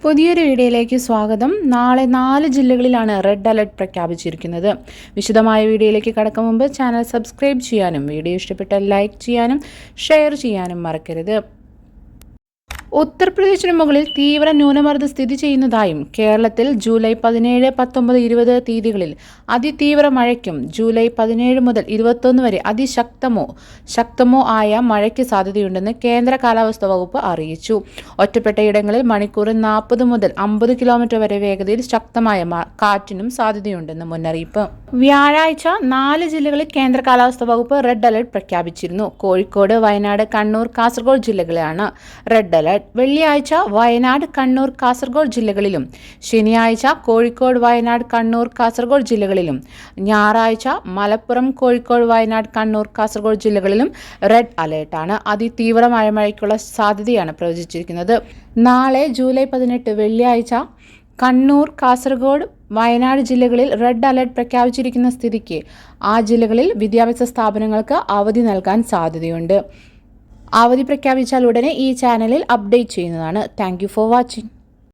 പുതിയൊരു വീഡിയോയിലേക്ക് സ്വാഗതം. നാളെ 4 ജില്ലകളിലാണ് റെഡ് അലർട്ട് പ്രഖ്യാപിച്ചിരിക്കുന്നത്. വിശദമായ വീഡിയോയിലേക്ക് കടക്കും മുമ്പ് ചാനൽ സബ്സ്ക്രൈബ് ചെയ്യാനും വീഡിയോ ഇഷ്ടപ്പെട്ടാൽ ലൈക്ക് ചെയ്യാനും ഷെയർ ചെയ്യാനും മറക്കരുത്. ഉത്തർപ്രദേശിന് മുകളിൽ തീവ്ര ന്യൂനമർദ്ദം സ്ഥിതി ചെയ്യുന്നതായും കേരളത്തിൽ ജൂലൈ 17, 19, 20 തീയതികളിൽ അതിതീവ്ര മഴയ്ക്കും ജൂലൈ 17 മുതൽ 21 വരെ ശക്തമോ ആയ മഴയ്ക്ക് സാധ്യതയുണ്ടെന്ന് കേന്ദ്ര കാലാവസ്ഥാ വകുപ്പ് അറിയിച്ചു. ഒറ്റപ്പെട്ട ഇടങ്ങളിൽ മണിക്കൂറിൽ 40 മുതൽ 50 കിലോമീറ്റർ വരെ വേഗതയിൽ ശക്തമായ കാറ്റിനും സാധ്യതയുണ്ടെന്ന് മുന്നറിയിപ്പ്. വ്യാഴാഴ്ച 4 ജില്ലകളിൽ കേന്ദ്ര കാലാവസ്ഥാ വകുപ്പ് റെഡ് അലർട്ട് പ്രഖ്യാപിച്ചിരുന്നു. കോഴിക്കോട്, വയനാട്, കണ്ണൂർ, കാസർഗോഡ് ജില്ലകളിലാണ് റെഡ് അലർട്ട്. വെള്ളിയാഴ്ച വയനാട്, കണ്ണൂർ, കാസർഗോഡ് ജില്ലകളിലും ശനിയാഴ്ച കോഴിക്കോട്, വയനാട്, കണ്ണൂർ, കാസർഗോഡ് ജില്ലകളിലും ഞായറാഴ്ച മലപ്പുറം, കോഴിക്കോട്, വയനാട്, കണ്ണൂർ, കാസർഗോഡ് ജില്ലകളിലും റെഡ് അലേർട്ടാണ്. അതിതീവ്രമായ മഴയ്ക്കുള്ള സാധ്യതയാണ് പ്രവചിച്ചിരിക്കുന്നത്. നാളെ ജൂലൈ 18 വെള്ളിയാഴ്ച കണ്ണൂർ, കാസർഗോഡ്, വയനാട് ജില്ലകളിൽ റെഡ് അലർട്ട് പ്രഖ്യാപിച്ചിരിക്കുന്ന സ്ഥിതിക്ക് ആ ജില്ലകളിൽ വിദ്യാഭ്യാസ സ്ഥാപനങ്ങൾക്ക് അവധി നൽകാൻ സാധ്യതയുണ്ട്. അവധി പ്രഖ്യാപിച്ചാൽ ഉടനെ ഈ ചാനലിൽ അപ്ഡേറ്റ് ചെയ്യുന്നതാണ്. Thank you for watching.